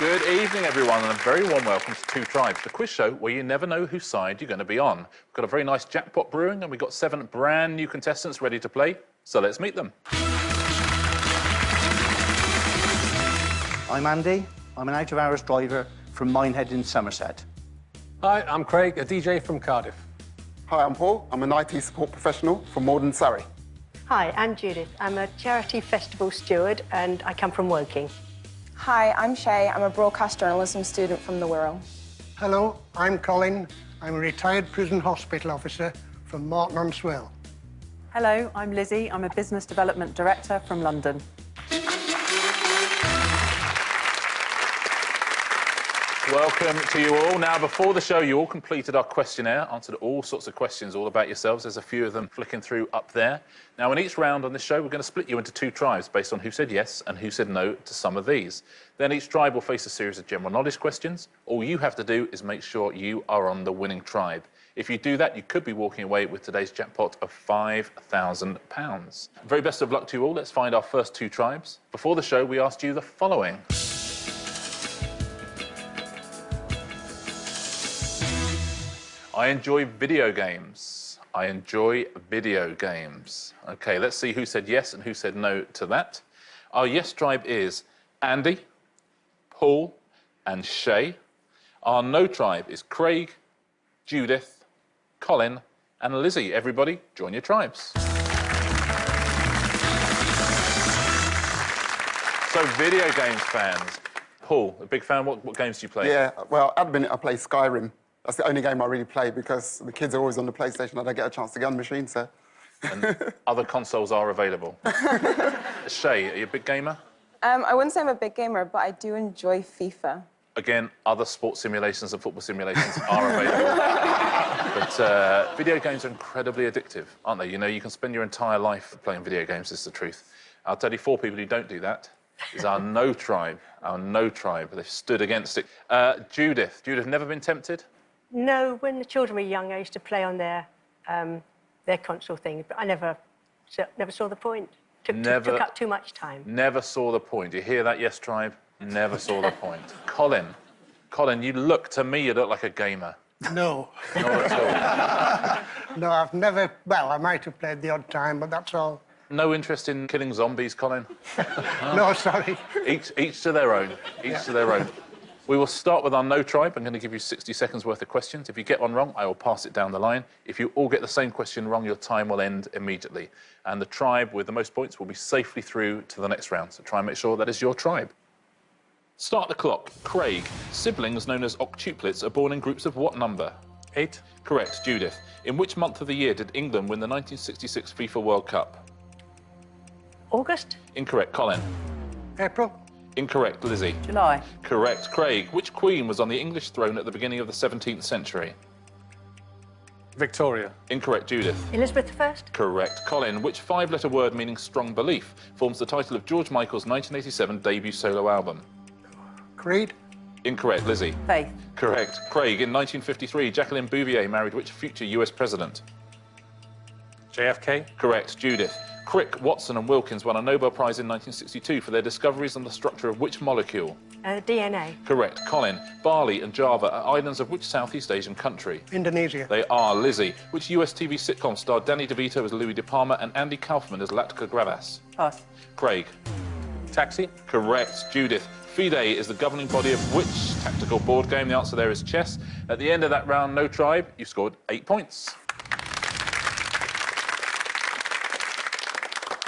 Good evening, everyone, and a very warm welcome to Two Tribes, the quiz show where you never know whose side you're going to be on. We've got a very nice jackpot brewing, and we've got 7 brand new contestants ready to play, so let's meet them. I'm Andy. I'm an out-of-hours driver from Minehead in Somerset. Hi, I'm Craig, a DJ from Cardiff. Hi, I'm Paul. I'm an IT support professional from Morden, Surrey. Hi, I'm Judith. I'm a charity festival steward and I come from Woking. Hi, I'm Shay. I'm a broadcast journalism student from the Wirral. Hello, I'm Colin. I'm a retired prison hospital officer from Marton-on-Swale. Hello, I'm Lizzie. I'm a business development director from London. Welcome to you all. Now, before the show, you all completed our questionnaire, answered all sorts of questions all about yourselves. There's a few of them flicking through up there. Now, in each round on this show, we're going to split you into 2 tribes based on who said yes and who said no to some of these. Then each tribe will face a series of general knowledge questions. All you have to do is make sure you are on the winning tribe. If you do that, you could be walking away with today's jackpot of £5,000. Very best of luck to you all. Let's find our first 2 tribes. Before the show, we asked you the following. I enjoy video games. I enjoy video games. OK, let's see who said yes and who said no to that. Our yes tribe is Andy, Paul and Shay. Our no tribe is Craig, Judith, Colin and Lizzie. Everybody, join your tribes. So, video games fans. Paul, a big fan. What games do you play? Yeah, well, at the minute I play Skyrim. That's the only game I really play because the kids are always on the PlayStation. I don't get a chance to get on the machine, so... And other consoles are available. Shay, are you a big gamer? I wouldn't say I'm a big gamer, but I do enjoy FIFA. Again, other sports simulations and football simulations are available. But video games are incredibly addictive, aren't they? You know, you can spend your entire life playing video games, is the truth. I'll tell you 4 people who don't do that. Is our no tribe. Our no tribe. They've stood against it. Judith. Judith, never been tempted? No, when the children were young, I used to play on their console thing, but I never saw the point. Took up too much time. Never saw the point. You hear that, yes, tribe? Never saw the point. Colin, you look, to me, you look like a gamer. No. Not at all. No, I've never... Well, I might have played the odd time, but that's all. No interest in killing zombies, Colin? No, sorry. Each to their own. Each to their own. We will start with our no tribe. I'm going to give you 60 seconds worth of questions. If you get one wrong, I will pass it down the line. If you all get the same question wrong, your time will end immediately. And the tribe with the most points will be safely through to the next round. So try and make sure that is your tribe. Start the clock. Craig. Siblings known as octuplets are born in groups of what number? 8. Correct. Judith. In which month of the year did England win the 1966 FIFA World Cup? August? Incorrect. Colin. April? Incorrect. Lizzie. July. Correct. Craig. Which queen was on the English throne at the beginning of the 17th century? Victoria. Incorrect. Judith. Elizabeth I? Correct. Colin. Which 5-letter word meaning strong belief forms the title of George Michael's 1987 debut solo album? Creed? Incorrect. Lizzie. Faith. Correct. Craig. In 1953, Jacqueline Bouvier married which future US president? JFK. Correct. Judith. Crick, Watson and Wilkins won a Nobel Prize in 1962 for their discoveries on the structure of which molecule? DNA. Correct. Colin. Bali and Java are islands of which Southeast Asian country? Indonesia. They are. Lizzie. Which US TV sitcom starred Danny DeVito as Louis De Palma and Andy Kaufman as Latka Gravas? Pass. Craig. Taxi. Correct. Judith. FIDE is the governing body of which tactical board game? The answer there is chess. At the end of that round, no tribe, you scored 8 points.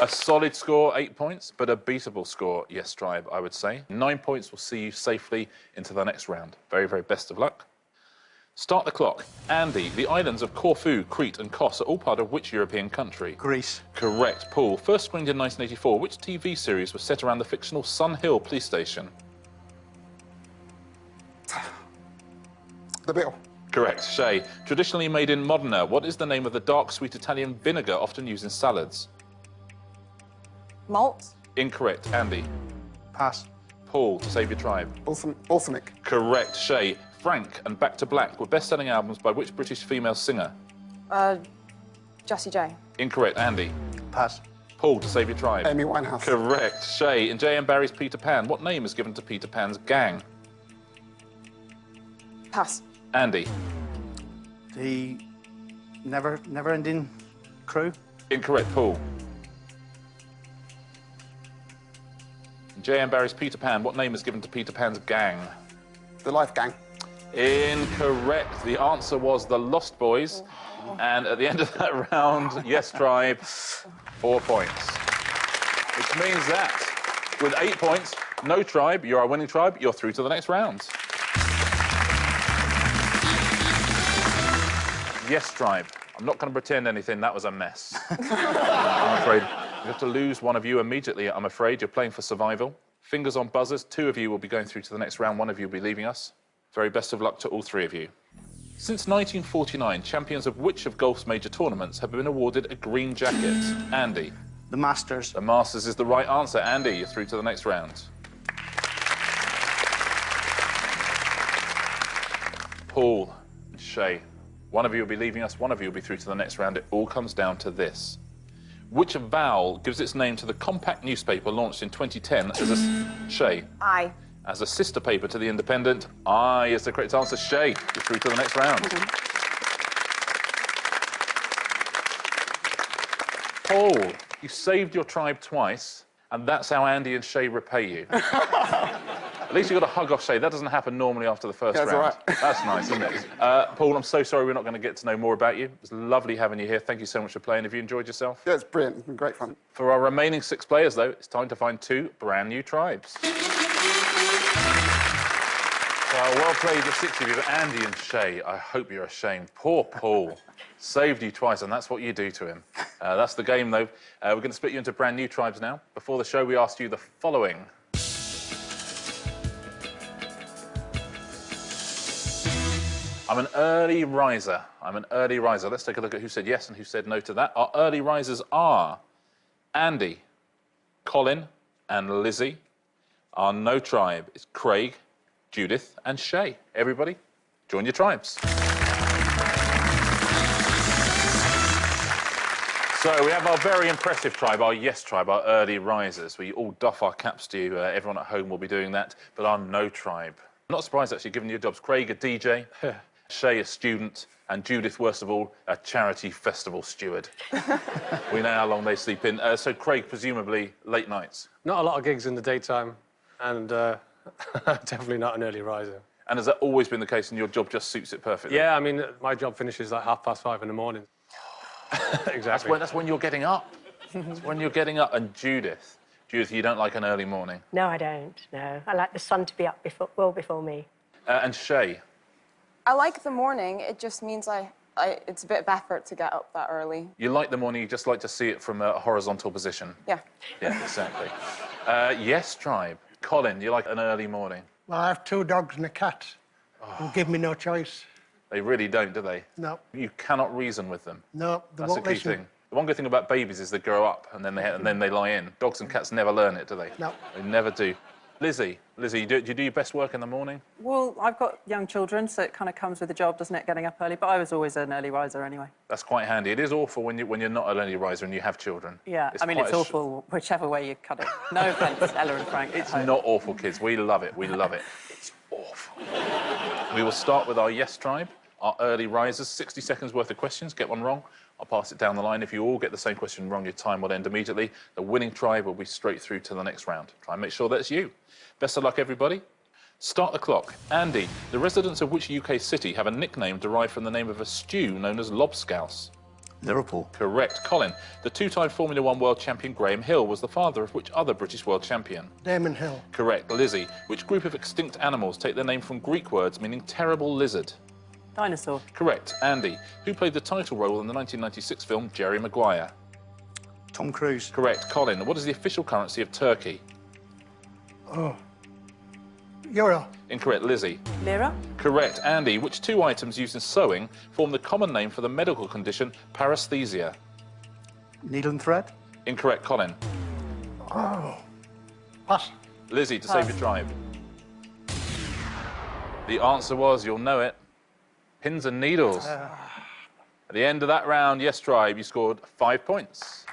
A solid score, 8 points, but a beatable score, yes, tribe, I would say. 9 points will see you safely into the next round. Very, very best of luck. Start the clock. Andy, the islands of Corfu, Crete and Kos are all part of which European country? Greece. Correct. Paul, first screened in 1984, which TV series was set around the fictional Sun Hill police station? The Bill. Correct. Shay, traditionally made in Modena, what is the name of the dark, sweet Italian vinegar often used in salads? Malt. Incorrect. Andy. Pass. Paul, to save your tribe. Balsamic. Correct. Shay, Frank and Back to Black were best-selling albums by which British female singer? Jessie J. Incorrect. Andy. Pass. Paul, to save your tribe. Amy Winehouse. Correct. Shay, in J.M. Barrie's Peter Pan, what name is given to Peter Pan's gang? Pass. Andy. The never-ending crew. Incorrect. Paul. J.M. Barrie's Peter Pan. What name is given to Peter Pan's gang? The Life Gang. Incorrect. The answer was the Lost Boys. And at the end of that round, Yes Tribe, 4 points. Which means that with 8 points, No Tribe, you're our winning tribe, you're through to the next round. Yes Tribe. I'm not going to pretend anything, that was a mess. I'm afraid you have to lose one of you immediately, I'm afraid. You're playing for survival. Fingers on buzzers, 2 of you will be going through to the next round, 1 of you will be leaving us. Very best of luck to all 3 of you. Since 1949, champions of which of golf's major tournaments have been awarded a green jacket? Andy. The Masters. The Masters is the right answer. Andy, you're through to the next round. Paul and Shay, 1 of you will be leaving us, 1 of you will be through to the next round. It all comes down to this. Which vowel gives its name to the compact newspaper launched in 2010 as a... Shay. I. As a sister paper to The Independent, I is the correct answer. Shay, you're through to the next round. Paul, you saved your tribe twice, and that's how Andy and Shay repay you. At least you got a hug off Shay. That doesn't happen normally after the first round. That's all right. That's nice, isn't it? Paul, I'm so sorry we're not going to get to know more about you. It was lovely having you here. Thank you so much for playing. Have you enjoyed yourself? Yeah, it's brilliant. It's been great fun. For our remaining 6 players, though, it's time to find 2 brand new tribes. Well, well played, the 6 of you, but Andy and Shay, I hope you're ashamed. Poor Paul. Saved you twice, and that's what you do to him. That's the game, though. We're going to split you into brand new tribes now. Before the show, we asked you the following. I'm an early riser. I'm an early riser. Let's take a look at who said yes and who said no to that. Our early risers are Andy, Colin, and Lizzie. Our no tribe is Craig, Judith, and Shay. Everybody, join your tribes. So we have our very impressive tribe, our yes tribe, our early risers. We all doff our caps to you. Everyone at home will be doing that. But our no tribe. I'm not surprised, actually, given your jobs. Craig, a DJ. Shay, a student. And Judith, worst of all, a charity festival steward. We know how long they sleep in. So, Craig, presumably late nights. Not a lot of gigs in the daytime, and definitely not an early riser. And has that always been the case, and your job just suits it perfectly? Yeah, I mean, my job finishes like 5:30 in the morning. Exactly. That's when you're getting up. That's when you're getting up. And Judith, you don't like an early morning? No, I don't, no. I like the sun to be up well before me. And Shay? I like the morning. It just means it's a bit of effort to get up that early. You like the morning, you just like to see it from a horizontal position? Yeah. Yeah, exactly. Yes, tribe. Colin, you like an early morning? Well, I have 2 dogs and a cat. Who give me no choice. They really don't, do they? No. You cannot reason with them. No, they That's won't the key listen. thing. The one good thing about babies is they grow up and then they lie in. Dogs and cats never learn it, do they? No. They never do. Lizzie, do you do your best work in the morning? Well, I've got young children, so it kind of comes with the job, doesn't it, getting up early? But I was always an early riser anyway. That's quite handy. It is awful when you're not an early riser and you have children. Yeah, I mean, it's awful whichever way you cut it. No offence, Ella and Frank. It's not awful, kids. We love it. We love it. It's awful. We will start with our yes tribe, our early risers. 60 seconds worth of questions. Get one wrong, I'll pass it down the line. If you all get the same question wrong, your time will end immediately. The winning tribe will be straight through to the next round. Try and make sure that's you. Best of luck, everybody. Start the clock. Andy, the residents of which UK city have a nickname derived from the name of a stew known as lobscouse? Liverpool. Correct. Colin, the 2-time Formula 1 world champion Graham Hill was the father of which other British world champion? Damon Hill. Correct. Lizzie, which group of extinct animals take their name from Greek words meaning terrible lizard? Dinosaur. Correct. Andy, who played the title role in the 1996 film Jerry Maguire? Tom Cruise. Correct. Colin, what is the official currency of Turkey? Oh. Euro. Incorrect. Lizzie? Lira. Correct. Andy, which 2 items used in sewing form the common name for the medical condition paresthesia? Needle and thread. Incorrect. Colin? Oh. Pass. Lizzie, to save your tribe. The answer was, you'll know it, pins and needles. At the end of that round, yes, tribe, you scored 5 points.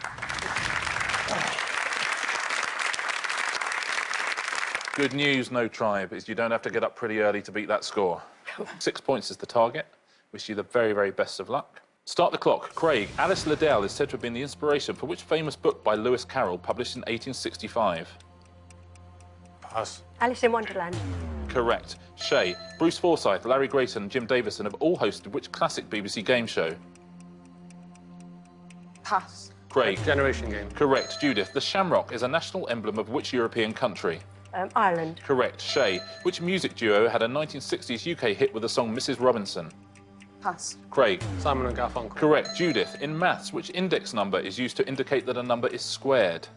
Good news, no tribe, is you don't have to get up pretty early to beat that score. 6 points is the target. Wish you the very, very best of luck. Start the clock. Craig, Alice Liddell is said to have been the inspiration for which famous book by Lewis Carroll, published in 1865? Pass. Alice in Wonderland. Correct. Shay, Bruce Forsyth, Larry Grayson and Jim Davison have all hosted which classic BBC game show? Pass. Craig. Generation game. Correct. Judith, the shamrock is a national emblem of which European country? Ireland. Correct. Shay, which music duo had a 1960s UK hit with the song Mrs. Robinson? Pass. Craig. Simon and Garfunkel. Correct. Judith, in maths, which index number is used to indicate that a number is squared?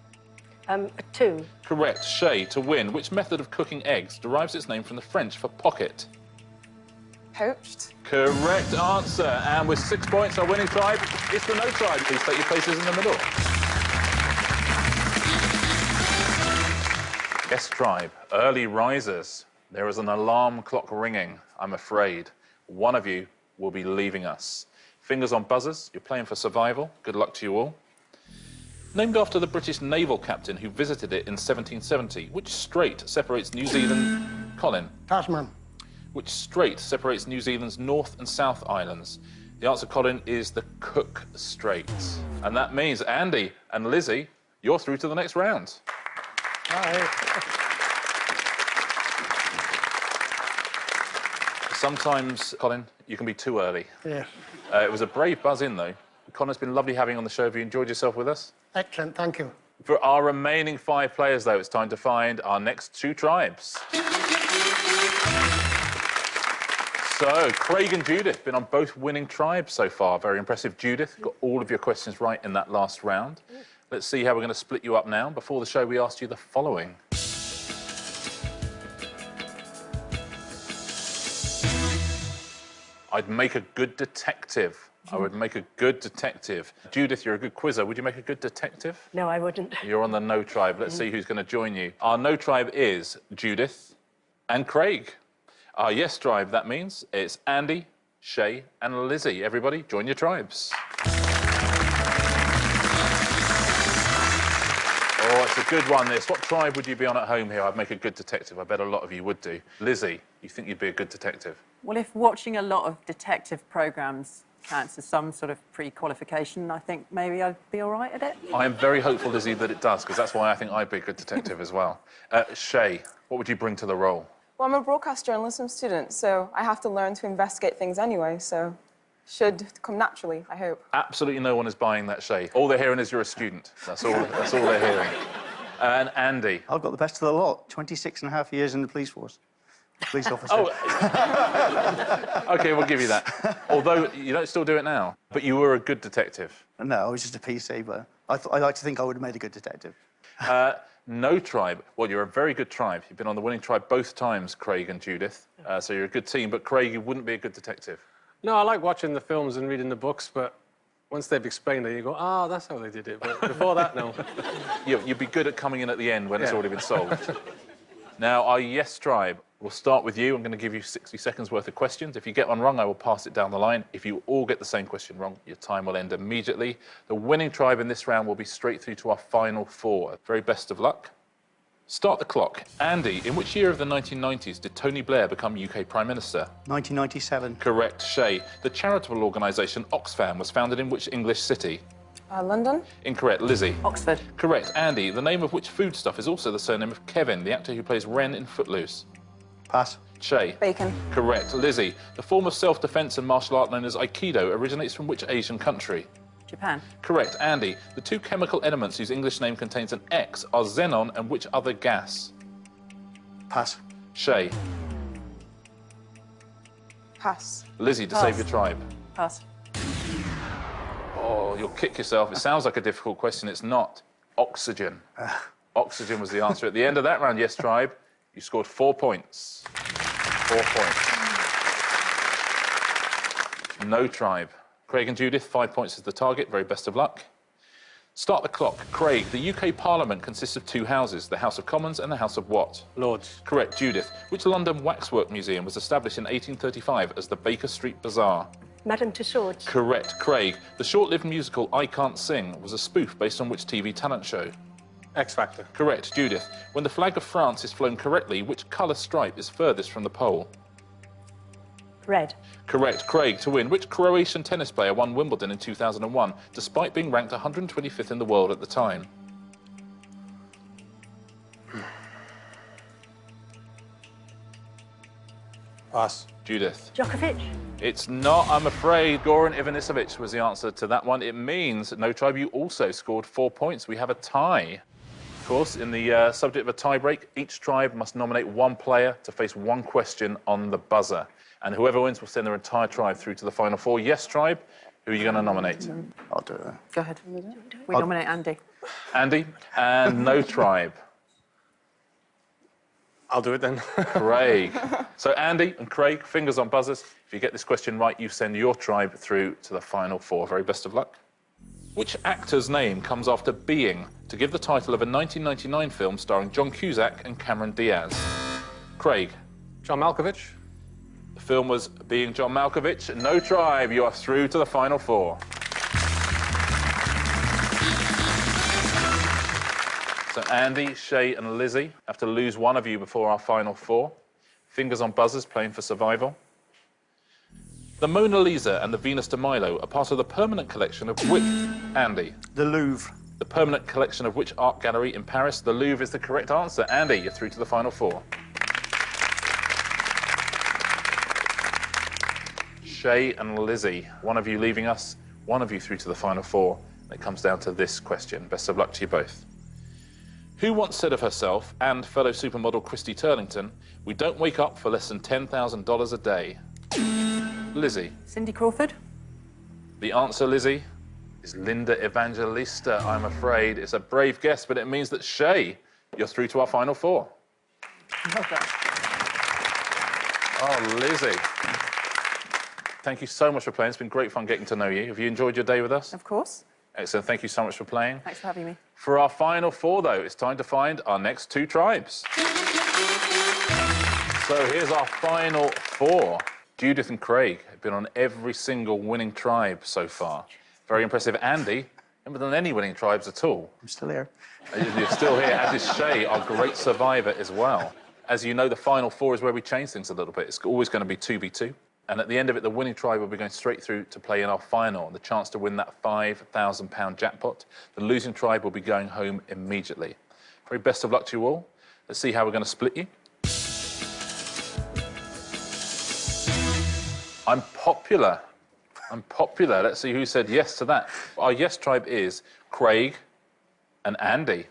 A 2. Correct. Shay, to win, which method of cooking eggs derives its name from the French for pocket? Poached. Correct answer. And with 6 points, our winning tribe is the No Tribe. Please take your places in the middle. Yes, tribe, early risers. There is an alarm clock ringing, I'm afraid. One of you will be leaving us. Fingers on buzzers, you're playing for survival. Good luck to you all. Named after the British naval captain who visited it in 1770, which strait separates New Zealand... Colin. Tasman. Which strait separates New Zealand's North and South Islands? The answer, Colin, is the Cook Strait. And that means Andy and Lizzie, you're through to the next round. Sometimes, Colin, you can be too early. Yes. It was a brave buzz in, though. Colin, it's been lovely having you on the show. Have you enjoyed yourself with us? Excellent, thank you. For our remaining 5 players, though, it's time to find our next 2 tribes. So, Craig and Judith been on both winning tribes so far. Very impressive. Judith, got all of your questions right in that last round. Let's see how we're going to split you up now. Before the show, we asked you the following. I'd make a good detective. I would make a good detective. Judith, you're a good quizzer. Would you make a good detective? No, I wouldn't. You're on the No Tribe. Let's see who's going to join you. Our No Tribe is Judith and Craig. Our Yes Tribe, that means it's Andy, Shay and Lizzie. Everybody, join your tribes. Oh, it's a good one, this. What tribe would you be on at home here? I'd make a good detective. I bet a lot of you would do. Lizzie, you think you'd be a good detective? Well, if watching a lot of detective programmes counts as some sort of pre-qualification, I think maybe I'd be all right at it. I am very hopeful, Lizzie, that it does, because that's why I think I'd be a good detective as well. Shay, what would you bring to the role? Well, I'm a broadcast journalism student, so I have to learn to investigate things anyway, so should come naturally, I hope. Absolutely no one is buying that, Shay. All they're hearing is you're a student. That's all they're hearing. And Andy? I've got the best of the lot. 26 and a half years in the police force. Police officer. Oh, OK, we'll give you that. Although you don't still do it now. But you were a good detective. No, I was just a PC, but I like to think I would have made a good detective. No Tribe. Well, you're a very good tribe. You've been on the winning tribe both times, Craig and Judith. So you're a good team. But Craig, you wouldn't be a good detective. No, I like watching the films and reading the books, but once they've explained it, you go, ah, that's how they did it. But before that, no. You'd be good at coming in at the end when it's already been solved. Now, our Yes Tribe, we'll start with you. I'm going to give you 60 seconds worth of questions. If you get one wrong, I will pass it down the line. If you all get the same question wrong, your time will end immediately. The winning tribe in this round will be straight through to our final 4. Very best of luck. Start the clock. Andy, in which year of the 1990s did Tony Blair become UK Prime Minister? 1997. Correct. Shay, the charitable organisation Oxfam was founded in which English city? London. Incorrect. Lizzie? Oxford. Correct. Andy, the name of which foodstuff is also the surname of Kevin, the actor who plays Ren in Footloose? Pass. Shay? Bacon. Correct. Lizzie, the form of self-defence and martial art known as Aikido originates from which Asian country? Japan. Correct. Andy, the 2 chemical elements whose English name contains an X are xenon and which other gas? Pass. Shay? Pass. Lizzie, to Pass. save your tribe. Pass. Oh, you'll kick yourself. It sounds like a difficult question. It's not. Oxygen. Oxygen was the answer. At the end of that round, Yes Tribe, you scored 4 points. 4 points. No Tribe. Craig and Judith, 5 points is the target. Very best of luck. Start the clock. Craig, the UK Parliament consists of 2 houses, the House of Commons and the House of what? Lords. Correct. Judith, which London waxwork museum was established in 1835 as the Baker Street Bazaar? Madame Tussauds. Correct. Craig, the short-lived musical I Can't Sing was a spoof based on which TV talent show? X Factor. Correct. Judith, when the flag of France is flown correctly, which colour stripe is furthest from the pole? Red. Correct. Craig, to win, which Croatian tennis player won Wimbledon in 2001, despite being ranked 125th in the world at the time? Pass. Judith. Djokovic. It's not, I'm afraid. Goran Ivanisevic was the answer to that one. It means, No Tribe, you also scored 4 points. We have a tie. Of course, in the subject of a tie-break, each tribe must nominate one player to face one question on the buzzer. And whoever wins will send their entire tribe through to the final four. Yes, tribe, who are you going to nominate? I'll do it. Go ahead. We nominate Andy. Andy and No Tribe. I'll do it then. Craig. So Andy and Craig, fingers on buzzers. If you get this question right, you send your tribe through to the final four. Very best of luck. Which actor's name comes after Being to give the title of a 1999 film starring John Cusack and Cameron Diaz? Craig. John Malkovich. The film was Being, John Malkovich. No Tribe, you are through to the final four. So Andy, Shay and Lizzie have to lose one of you before our final four. Fingers on buzzers, playing for survival. The Mona Lisa and the Venus de Milo are part of the permanent collection of which, Andy? The Louvre. The permanent collection of which art gallery in Paris? The Louvre is the correct answer. Andy, you're through to the final four. Shay and Lizzie, one of you leaving us, one of you through to the final four. It comes down to this question. Best of luck to you both. Who once said of herself, and fellow supermodel Christy Turlington, we don't wake up for less than $10,000 a day? Lizzie. Cindy Crawford. The answer, Lizzie, is Linda Evangelista, I'm afraid. It's a brave guess, but it means that Shay, you're through to our final four. Well done. Oh, Lizzie. Thank you so much for playing. It's been great fun getting to know you. Have you enjoyed your day with us? Of course. Excellent. Thank you so much for playing. Thanks for having me. For our final four, though, it's time to find our next two tribes. So here's our final four. Judith and Craig have been on every single winning tribe so far. Very impressive. Andy, haven't done any winning tribes at all. I'm still here. You're still here, as is Shay, our great survivor as well. As you know, the final four is where we change things a little bit. It's always going to be 2v2. And at the end of it, the winning tribe will be going straight through to play in our final, the chance to win that £5,000 jackpot. The losing tribe will be going home immediately. Very best of luck to you all. Let's see how we're going to split you. I'm popular. I'm popular. Let's see who said yes to that. Our yes tribe is Craig and Andy.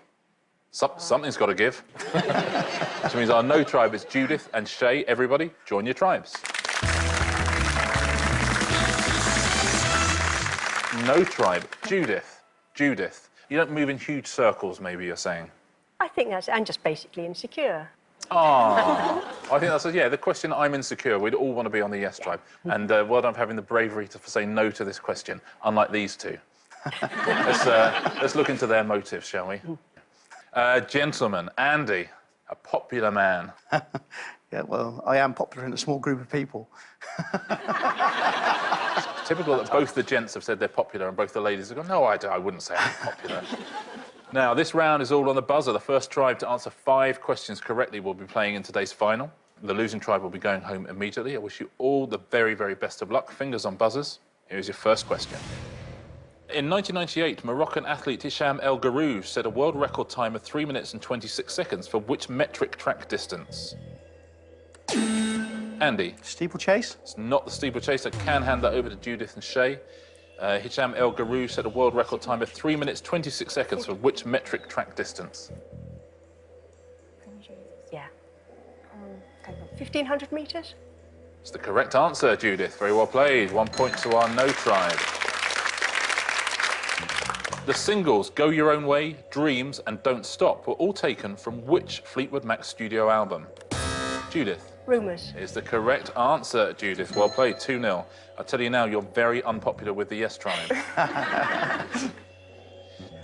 Something's got to give. Which means our no tribe is Judith and Shay. Everybody, join your tribes. No tribe. Judith. Judith. You don't move in huge circles, maybe you're saying. I think that's, and just basically insecure. Ah, I think that's, yeah, the question, I'm insecure. We'd all want to be on the yes tribe. And well done for having the bravery to say no to this question, unlike these two. Let's look into their motives, shall we? Gentlemen, Andy, a popular man. Yeah, well, I am popular in a small group of people. Typical that both the gents have said they're popular and both the ladies have gone, no, I wouldn't say I'm popular. Now, this round is all on the buzzer. The first tribe to answer 5 questions correctly will be playing in today's final. The losing tribe will be going home immediately. I wish you all the very, very best of luck. Fingers on buzzers. Here's your first question. In 1998, Moroccan athlete Hicham El Garouj set a world record time of 3 minutes and 26 seconds for which metric track distance? Andy. Steeplechase? It's not the steeplechase. I can hand that over to Judith and Shay. Hicham El Garouj set a world record time of 3 minutes, 26 seconds for which metric track distance? Yeah. 1,500 metres? It's the correct answer, Judith. Very well played. 1 point to our no tribe. The singles Go Your Own Way, Dreams and Don't Stop were all taken from which Fleetwood Mac studio album? Judith. Rumours. Is the correct answer, Judith. Well played, 2-0. I'll tell you now, you're very unpopular with the yes tribe.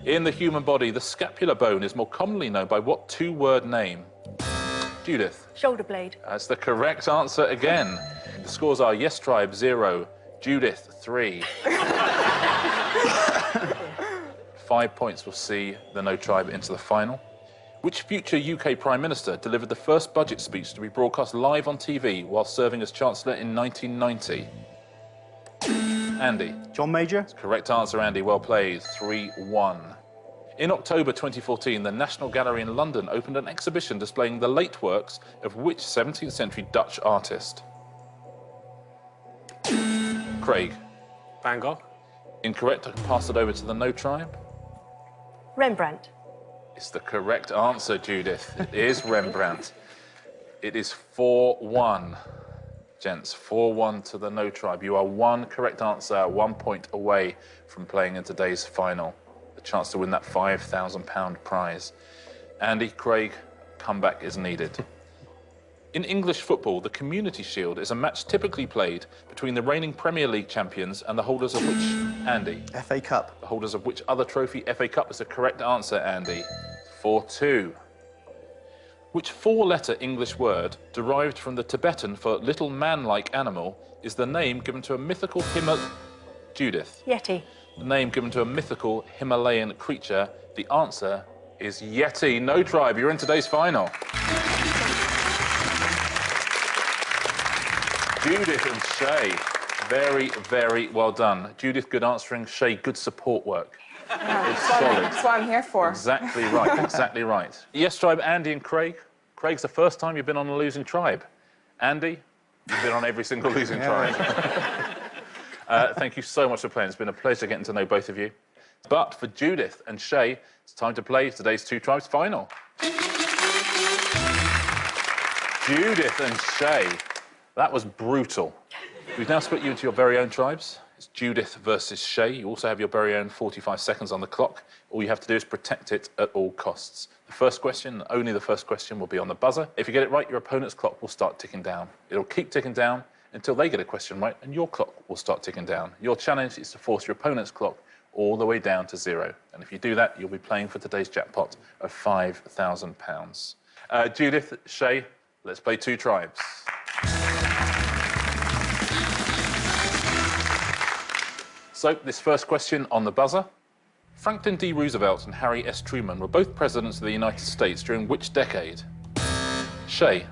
In the human body, the scapular bone is more commonly known by what 2-word name? Judith. Shoulder blade. That's the correct answer again. The scores are yes tribe 0, Judith 3. 5 points will see the no tribe into the final. Which future UK Prime Minister delivered the first budget speech to be broadcast live on TV while serving as Chancellor in 1990? Andy. John Major. Correct answer, Andy. Well played. 3-1. In October 2014, the National Gallery in London opened an exhibition displaying the late works of which 17th century Dutch artist? Craig. Van Gogh. Incorrect. I can pass it over to the No Tribe. Rembrandt. It's the correct answer, Judith. It is Rembrandt. It is 4-1. Gents, 4-1 to the No Tribe. You are one correct answer, 1 point away from playing in today's final. The chance to win that £5,000 prize. Andy, Craig, comeback is needed. In English football, the Community Shield is a match typically played between the reigning Premier League champions and the holders of which, Andy? FA Cup. The holders of which other trophy? FA Cup is the correct answer, Andy. 4-2. Which four-letter English word, derived from the Tibetan for little man-like animal, is the name given to a mythical Judith. Yeti. The name given to a mythical Himalayan creature. The answer is Yeti. No Tribe, you're in today's final. Judith and Shay, very, very well done. Judith, good answering. Shay, good support work. It's solid. That's what I'm here for. Exactly right, exactly right. Yes, Tribe, Andy and Craig. Craig's the first time you've been on a losing tribe. Andy, you've been on every single losing tribe. Thank you so much for playing. It's been a pleasure getting to know both of you. But for Judith and Shay, it's time to play today's Two Tribes final. Judith and Shay, that was brutal. We've now split you into your very own tribes. It's Judith versus Shay. You also have your very own 45 seconds on the clock. All you have to do is protect it at all costs. The first question, only the first question, will be on the buzzer. If you get it right, your opponent's clock will start ticking down. It'll keep ticking down until they get a question right, and your clock will start ticking down. Your challenge is to force your opponent's clock all the way down to 0. And if you do that, you'll be playing for today's jackpot of £5,000. Judith, Shay, let's play Two Tribes. So, this first question on the buzzer. Franklin D. Roosevelt and Harry S. Truman were both presidents of the United States during which decade? Shay.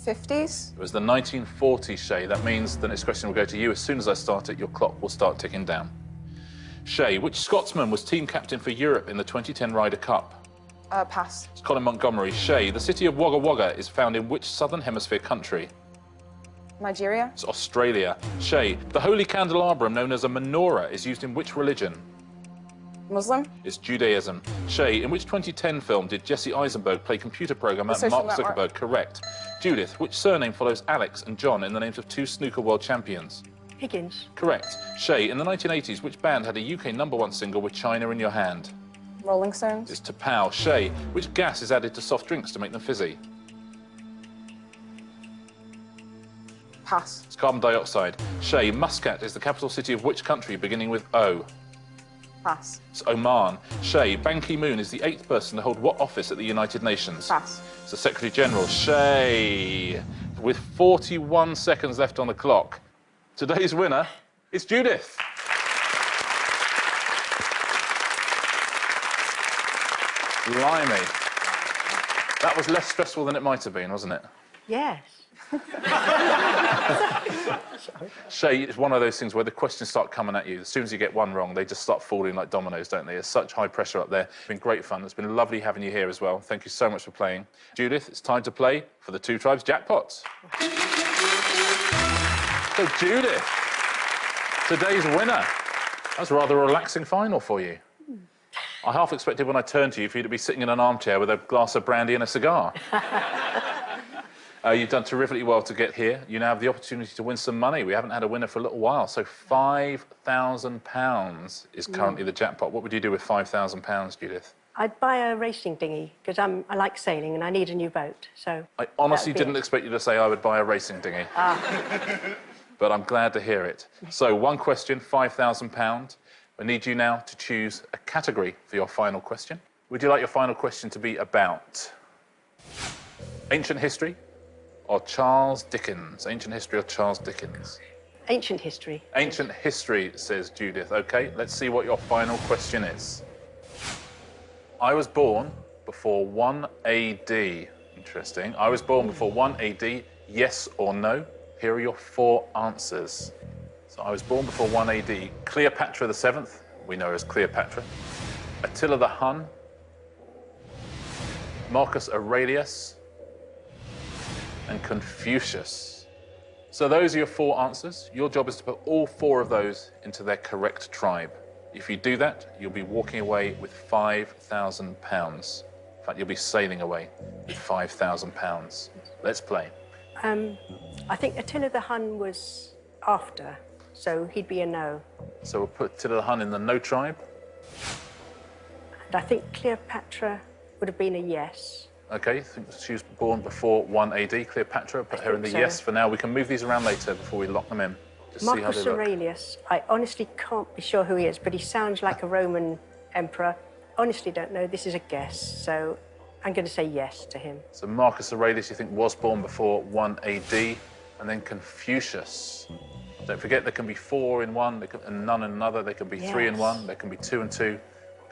50s? It was the 1940s, Shay. That means the next question will go to you. As soon as I start it, your clock will start ticking down. Shay, which Scotsman was team captain for Europe in the 2010 Ryder Cup? Pass. It's Colin Montgomery. Shay, the city of Wagga Wagga is found in which Southern Hemisphere country? Nigeria? It's Australia. Shay, the holy candelabrum known as a menorah is used in which religion? Muslim? It's Judaism. Shay, in which 2010 film did Jesse Eisenberg play computer programmer The Social Mark Zuckerberg? Network. Correct. Judith, which surname follows Alex and John in the names of two snooker world champions? Higgins. Correct. Shay, in the 1980s, which band had a UK #1 single with China in Your Hand? Rolling Stones? It's Tapao. Shay, which gas is added to soft drinks to make them fizzy? Pass. It's carbon dioxide. Shay, Muscat is the capital city of which country beginning with O? Pass. It's Oman. Shay, Ban Ki-moon is the 8th person to hold what office at the United Nations? Pass. It's the Secretary General. Shay, with 41 seconds left on the clock, today's winner is Judith. Blimey. That was less stressful than it might have been, wasn't it? Yes. Shay, it's one of those things where the questions start coming at you. As soon as you get one wrong, they just start falling like dominoes, don't they? There's such high pressure up there. It's been great fun. It's been lovely having you here as well. Thank you so much for playing. Judith, it's time to play for the Two Tribes jackpots. So, Judith, today's winner. That's a rather relaxing final for you. I half expected when I turned to you for you to be sitting in an armchair with a glass of brandy and a cigar. You've done terrifically well to get here. You now have the opportunity to win some money. We haven't had a winner for a little while, so £5,000 is currently the jackpot. What would you do with £5,000, Judith? I'd buy a racing dinghy because I like sailing and I need a new boat. So I honestly that would be didn't it. expect you to say I would buy a racing dinghy. But I'm glad to hear it. So, one question, £5,000. I need you now to choose a category for your final question. Would you like your final question to be about ancient history or Charles Dickens? Ancient history or Charles Dickens? Ancient history. Ancient history, says Judith. OK, let's see what your final question is. I was born before 1 AD. Interesting. I was born before 1 AD, yes or no? Here are your 4 answers. So I was born before 1 AD. Cleopatra the 7th, we know her as Cleopatra. Attila the Hun. Marcus Aurelius. And Confucius. So those are your 4 answers. Your job is to put all 4 of those into their correct tribe. If you do that, you'll be walking away with £5,000. In fact, you'll be sailing away with £5,000. Let's play. I think Attila the Hun was after, so he'd be a no. So we'll put Attila the Hun in the no tribe. And I think Cleopatra would have been a yes. Okay, I think she was born before 1 AD. Cleopatra, put her in the yes for now. We can move these around later before we lock them in. Just see how Marcus they look. Aurelius, I honestly can't be sure who he is, but he sounds like a Roman emperor. Honestly don't know, this is a guess, so I'm going to say yes to him. So Marcus Aurelius, you think, was born before 1 AD. And then Confucius. Don't forget, there can be 4 in one, and none in another. There can be 3 in one, there can be 2 and 2. There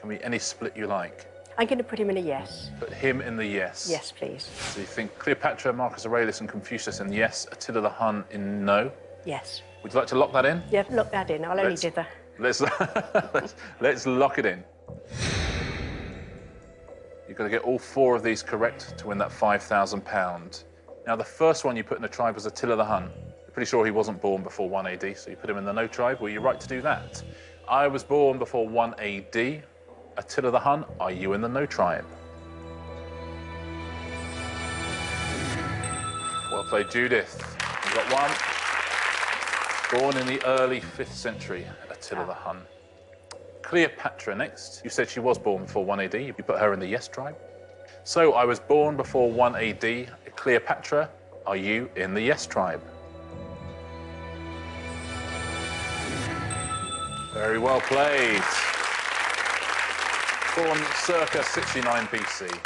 can be any split you like. I'm going to put him in a yes. Put him in the yes. Yes, please. So you think Cleopatra, Marcus Aurelius and Confucius in yes, Attila the Hun in no. Yes. Would you like to lock that in? Yeah, lock that in. I'll only do the... Let's lock it in. You've got to get all 4 of these correct to win that £5,000. Now, the first one you put in the tribe was Attila the Hun. You're pretty sure he wasn't born before 1 AD, so you put him in the no tribe. Well, you're right to do that. I was born before 1 AD. Attila the Hun, are you in the no tribe? Well played, Judith. You got one. Born in the early 5th century, Attila the Hun. Cleopatra next. You said she was born before 1 AD. You put her in the yes tribe. So I was born before 1 AD. Cleopatra, are you in the yes tribe? Very well played. Born circa 69 BC.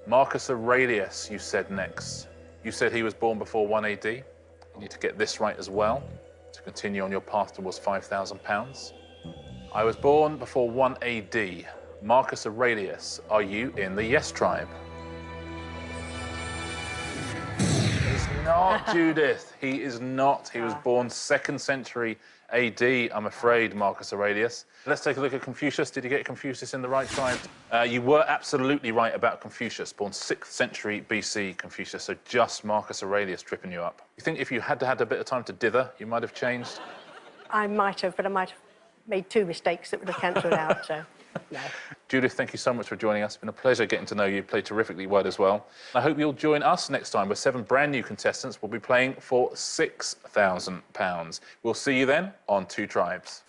Marcus Aurelius, you said next. You said he was born before 1 AD. You need to get this right as well to continue on your path towards £5,000. I was born before 1 AD. Marcus Aurelius, are you in the yes tribe? He's not, Judith. He is not. He was born 2nd century AD, I'm afraid, Marcus Aurelius. Let's take a look at Confucius. Did you get Confucius in the right tribe? You were absolutely right about Confucius, born 6th century BC, Confucius, so just Marcus Aurelius tripping you up. You think if you had a bit of time to dither, you might have changed? I might have, but I might have made 2 mistakes that would have cancelled out, so no. Judith, thank you so much for joining us. It's been a pleasure getting to know you. You played terrifically well as well. I hope you'll join us next time where 7 brand new contestants will be playing for £6,000. We'll see you then on 2 Tribes.